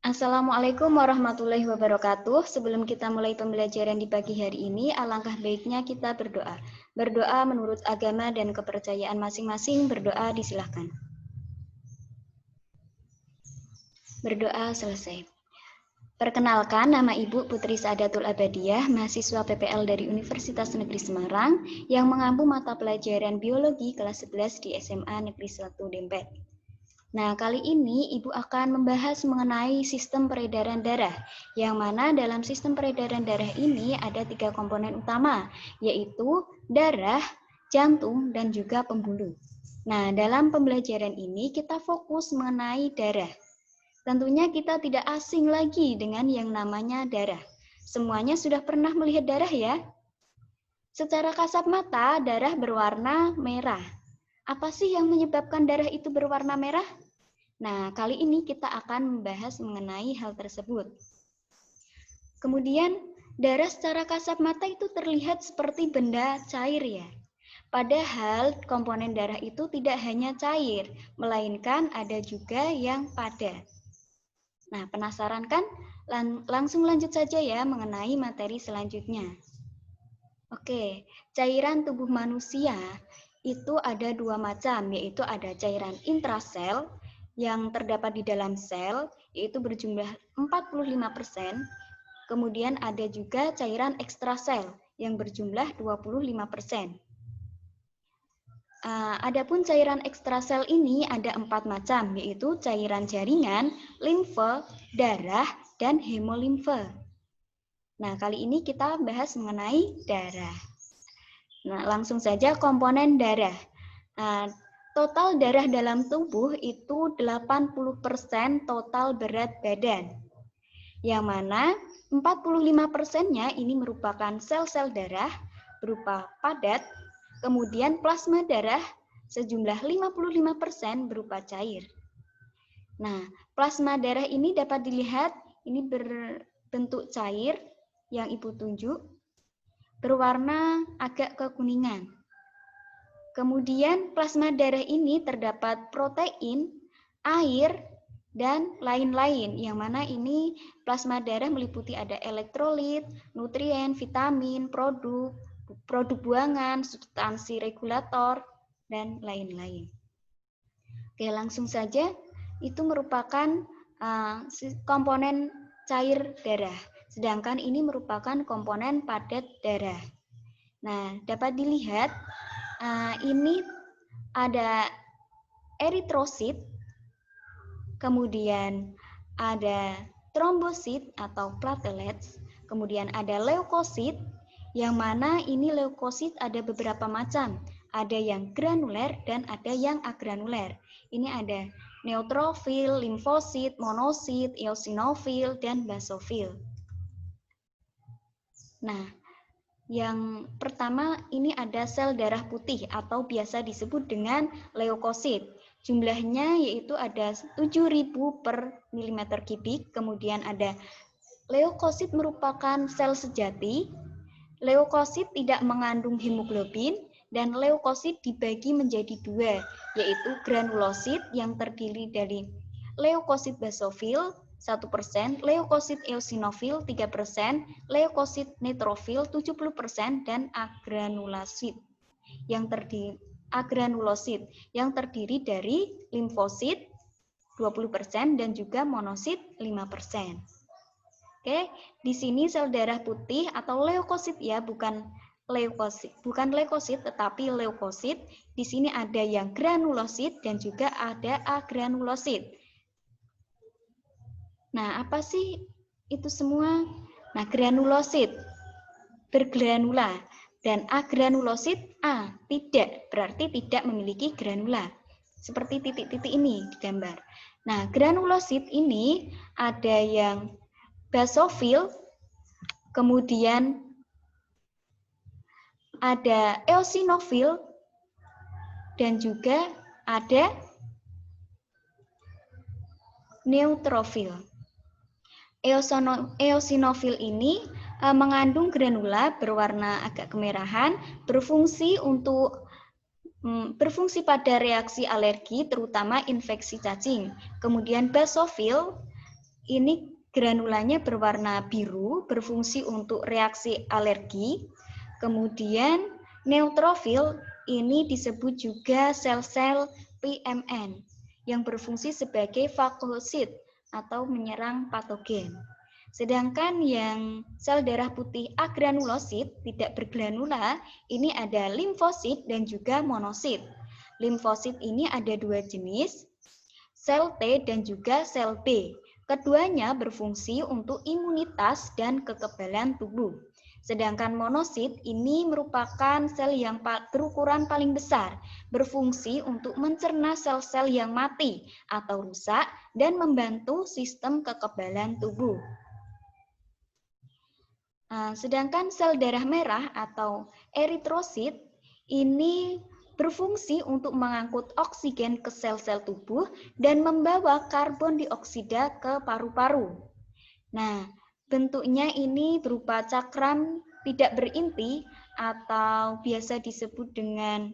Assalamualaikum warahmatullahi wabarakatuh. Sebelum kita mulai pembelajaran di pagi hari ini, alangkah baiknya kita berdoa. Berdoa menurut agama dan kepercayaan masing-masing, berdoa disilahkan. Berdoa selesai. Perkenalkan, nama Ibu Putri Saadatul Abadiah, mahasiswa PPL dari Universitas Negeri Semarang yang mengampu mata pelajaran biologi kelas 11 di SMA Negeri 1 Dempet. Nah, kali ini Ibu akan membahas mengenai sistem peredaran darah, yang mana dalam sistem peredaran darah ini ada 3 komponen utama, yaitu darah, jantung, dan juga pembuluh. Nah, dalam pembelajaran ini kita fokus mengenai darah. Tentunya kita tidak asing lagi dengan yang namanya darah. Semuanya sudah pernah melihat darah ya? Secara kasat mata, darah berwarna merah. Apa sih yang menyebabkan darah itu berwarna merah? Nah, kali ini kita akan membahas mengenai hal tersebut. Kemudian, darah secara kasat mata itu terlihat seperti benda cair ya. Padahal komponen darah itu tidak hanya cair, melainkan ada juga yang padat. Nah, penasaran kan? Langsung lanjut saja ya mengenai materi selanjutnya. Oke, cairan tubuh manusia itu ada 2 macam, yaitu ada cairan intrasel yang terdapat di dalam sel, yaitu berjumlah 45%. Kemudian ada juga cairan ekstrasel yang berjumlah 25%. Adapun cairan ekstrasel ini ada 4 macam, yaitu cairan jaringan, limfe, darah, dan hemolimfe. Nah, kali ini kita bahas mengenai darah. Nah, langsung saja komponen darah. Nah, total darah dalam tubuh itu 80% total berat badan. Yang mana 45%-nya ini merupakan sel-sel darah berupa padat, kemudian plasma darah sejumlah 55% berupa cair. Nah, plasma darah ini dapat dilihat ini berbentuk cair yang Ibu tunjuk, berwarna agak kekuningan. Kemudian plasma darah ini terdapat protein, air, dan lain-lain, yang mana ini plasma darah meliputi ada elektrolit, nutrien, vitamin, produk buangan, substansi regulator, dan lain-lain. Oke, langsung saja, itu merupakan komponen cair darah, sedangkan ini merupakan komponen padat darah. Nah, dapat dilihat ini ada eritrosit, kemudian ada trombosit atau platelets, kemudian ada leukosit, yang mana ini leukosit ada beberapa macam. Ada yang granuler dan ada yang agranuler. Ini ada neutrofil, limfosit, monosit, eosinofil, dan basofil. Nah, yang pertama ini ada sel darah putih atau biasa disebut dengan leukosit. Jumlahnya yaitu ada 7.000 per milimeter kubik. Kemudian ada leukosit merupakan sel sejati. Leukosit tidak mengandung hemoglobin dan leukosit dibagi menjadi 2, yaitu granulosit yang terdiri dari leukosit basofil 1%, leukosit eosinofil 3%, leukosit neutrofil 70%, dan agranulosit yang terdiri dari limfosit 20% dan juga monosit 5%. Oke, di sini sel darah putih atau leukosit ya, bukan leukosit tetapi leukosit. Di sini ada yang granulosit dan juga ada agranulosit. Nah, apa sih itu semua? Nah, granulosit bergranula dan agranulosit tidak, berarti tidak memiliki granula. Seperti titik-titik ini di gambar. Nah, granulosit ini ada yang basofil, kemudian ada eosinofil, dan juga ada neutrofil. Eosinofil ini mengandung granula berwarna agak kemerahan, berfungsi pada reaksi alergi, terutama infeksi cacing. Kemudian basofil ini granulanya berwarna biru, berfungsi untuk reaksi alergi. Kemudian neutrofil ini disebut juga sel-sel PMN yang berfungsi sebagai fagosit atau menyerang patogen. Sedangkan yang sel darah putih agranulosit tidak bergranula, ini ada limfosit dan juga monosit. Limfosit ini ada dua jenis, sel T dan juga sel B. Keduanya berfungsi untuk imunitas dan kekebalan tubuh. Sedangkan monosit ini merupakan sel yang berukuran paling besar, berfungsi untuk mencerna sel-sel yang mati atau rusak dan membantu sistem kekebalan tubuh. Sedangkan sel darah merah atau eritrosit ini berfungsi untuk mengangkut oksigen ke sel-sel tubuh dan membawa karbon dioksida ke paru-paru. Nah, bentuknya ini berupa cakram tidak berinti atau biasa disebut dengan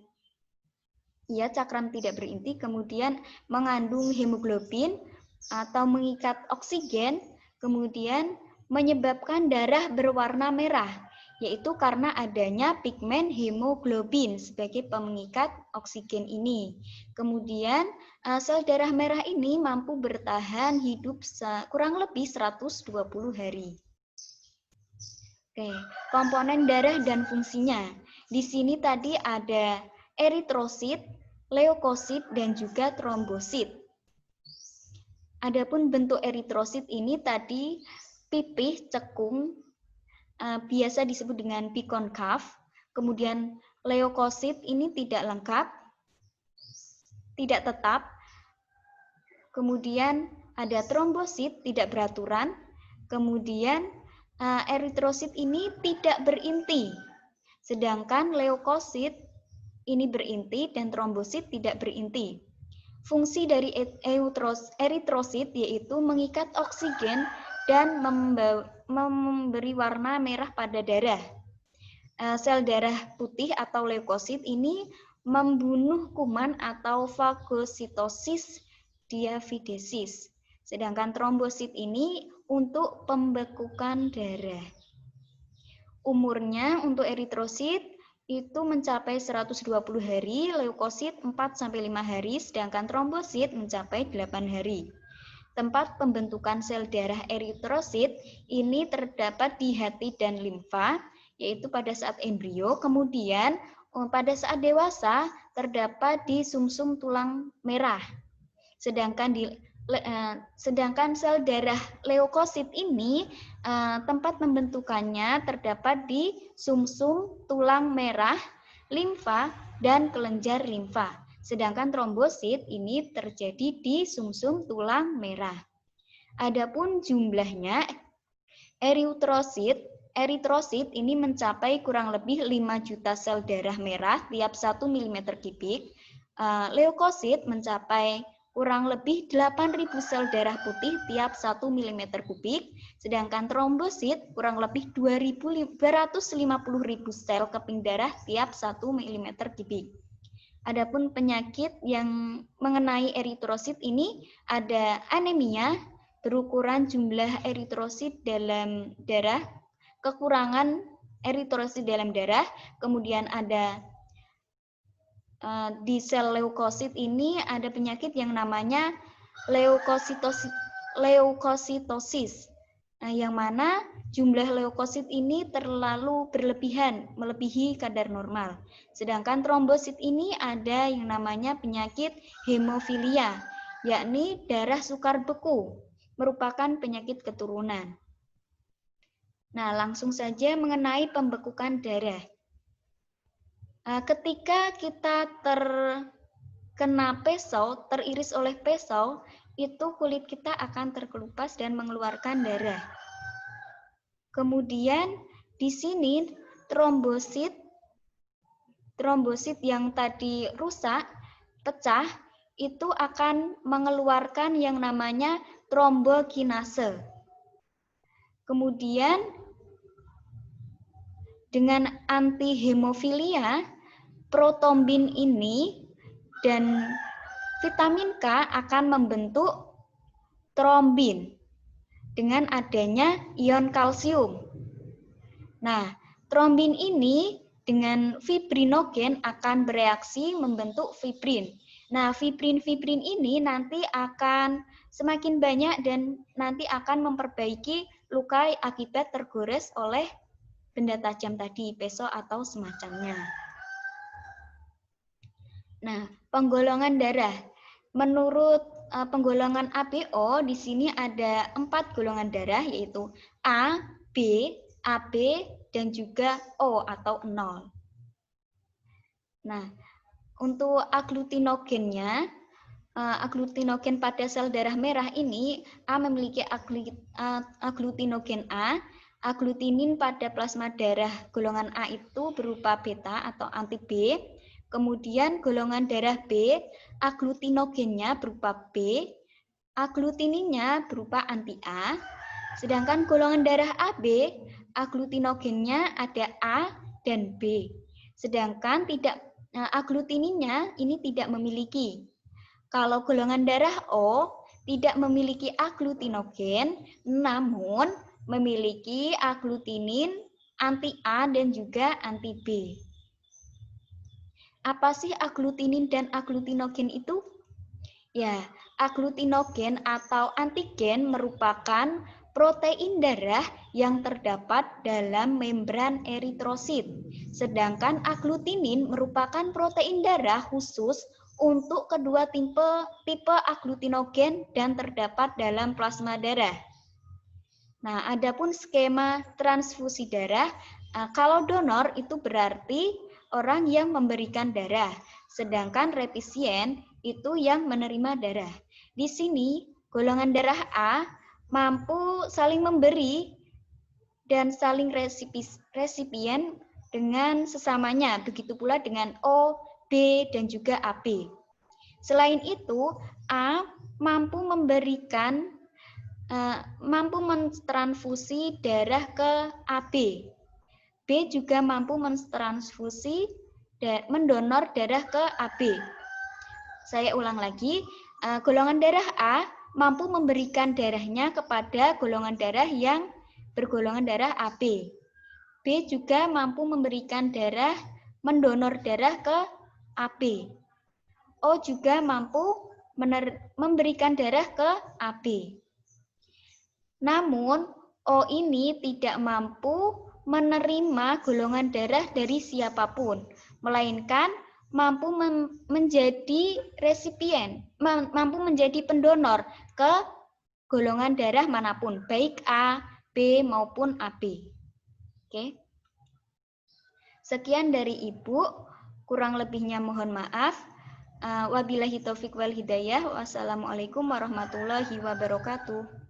cakram tidak berinti, kemudian mengandung hemoglobin atau mengikat oksigen, kemudian menyebabkan darah berwarna merah, yaitu karena adanya pigmen hemoglobin sebagai pengikat oksigen ini. Kemudian sel darah merah ini mampu bertahan hidup kurang lebih 120 hari. Oke, komponen darah dan fungsinya. Di sini tadi ada eritrosit, leukosit, dan juga trombosit. Adapun bentuk eritrosit ini tadi pipih, cekung, biasa disebut dengan bikonkav. Kemudian leukosit ini tidak lengkap, tidak tetap. Kemudian ada trombosit, tidak beraturan. Kemudian eritrosit ini tidak berinti. Sedangkan leukosit ini berinti dan trombosit tidak berinti. Fungsi dari eritrosit yaitu mengikat oksigen dan memberi warna merah pada darah. Sel darah putih atau leukosit ini membunuh kuman atau fagositosis diafidesis. Sedangkan trombosit ini untuk pembekukan darah. Umurnya untuk eritrosit itu mencapai 120 hari, leukosit 4-5 hari, sedangkan trombosit mencapai 8 hari. Tempat pembentukan sel darah eritrosit ini terdapat di hati dan limfa, yaitu pada saat embrio, kemudian pada saat dewasa terdapat di sumsum tulang merah. Sedangkan sel darah leukosit ini tempat pembentukannya terdapat di sumsum tulang merah, limfa, dan kelenjar limfa. Sedangkan trombosit ini terjadi di sumsum tulang merah. Adapun jumlahnya, eritrosit ini mencapai kurang lebih 5 juta sel darah merah tiap 1 mm kubik. Leukosit mencapai kurang lebih 8.000 sel darah putih tiap 1 mm kubik, sedangkan trombosit kurang lebih 250.000 sel keping darah tiap 1 mm kubik. Adapun penyakit yang mengenai eritrosit ini ada anemia, berukuran jumlah eritrosit dalam darah, kekurangan eritrosit dalam darah, kemudian ada di sel leukosit ini ada penyakit yang namanya leukositosis. Yang mana jumlah leukosit ini terlalu berlebihan, melebihi kadar normal. Sedangkan trombosit ini ada yang namanya penyakit hemofilia, yakni darah sukar beku, merupakan penyakit keturunan. Nah, langsung saja mengenai pembekukan darah. Ketika kita terkena pisau, teriris oleh pisau, itu kulit kita akan terkelupas dan mengeluarkan darah. Kemudian di sini trombosit yang tadi rusak, pecah, itu akan mengeluarkan yang namanya trombokinase. Kemudian dengan antihemofilia, protombin ini dan vitamin K akan membentuk trombin. dengan adanya ion kalsium. Nah, trombin ini dengan fibrinogen akan bereaksi membentuk fibrin. Nah, fibrin-fibrin ini nanti akan semakin banyak dan nanti akan memperbaiki luka akibat tergores oleh benda tajam tadi, peso atau semacamnya. Nah, penggolongan darah. Menurut penggolongan ABO, di sini ada 4 golongan darah, yaitu A, B, AB, dan juga O atau 0. Nah, untuk aglutinogennya, aglutinogen pada sel darah merah ini, A memiliki aglutinogen A, aglutinin pada plasma darah golongan A itu berupa beta atau anti B, kemudian golongan darah B, aglutinogennya berupa B, aglutininnya berupa anti A, sedangkan golongan darah AB, aglutinogennya ada A dan B, sedangkan aglutininnya ini tidak memiliki. Kalau golongan darah O tidak memiliki aglutinogen, namun memiliki aglutinin, anti A dan juga anti B. Apa sih aglutinin dan aglutinogen itu? Ya, aglutinogen atau antigen merupakan protein darah yang terdapat dalam membran eritrosit. Sedangkan aglutinin merupakan protein darah khusus untuk kedua tipe aglutinogen dan terdapat dalam plasma darah. Nah, adapun skema transfusi darah, kalau donor itu berarti orang yang memberikan darah, sedangkan resipien itu yang menerima darah. Di sini, golongan darah A mampu saling memberi dan saling resipien dengan sesamanya, begitu pula dengan O, B, dan juga AB. Selain itu, A mampu mentransfusi darah ke AB. B juga mampu mentransfusi mendonor darah ke AB. Saya ulang lagi, golongan darah A mampu memberikan darahnya kepada golongan darah yang bergolongan darah AB. B juga mampu memberikan darah, mendonor darah ke AB. O juga mampu memberikan darah ke AB. Namun, O ini tidak mampu menerima golongan darah dari siapapun, melainkan mampu menjadi resipien, mampu menjadi pendonor ke golongan darah manapun, baik A, B, maupun AB. Oke. Sekian dari Ibu, kurang lebihnya mohon maaf. Wabillahi taufik wal hidayah. Wassalamualaikum warahmatullahi wabarakatuh.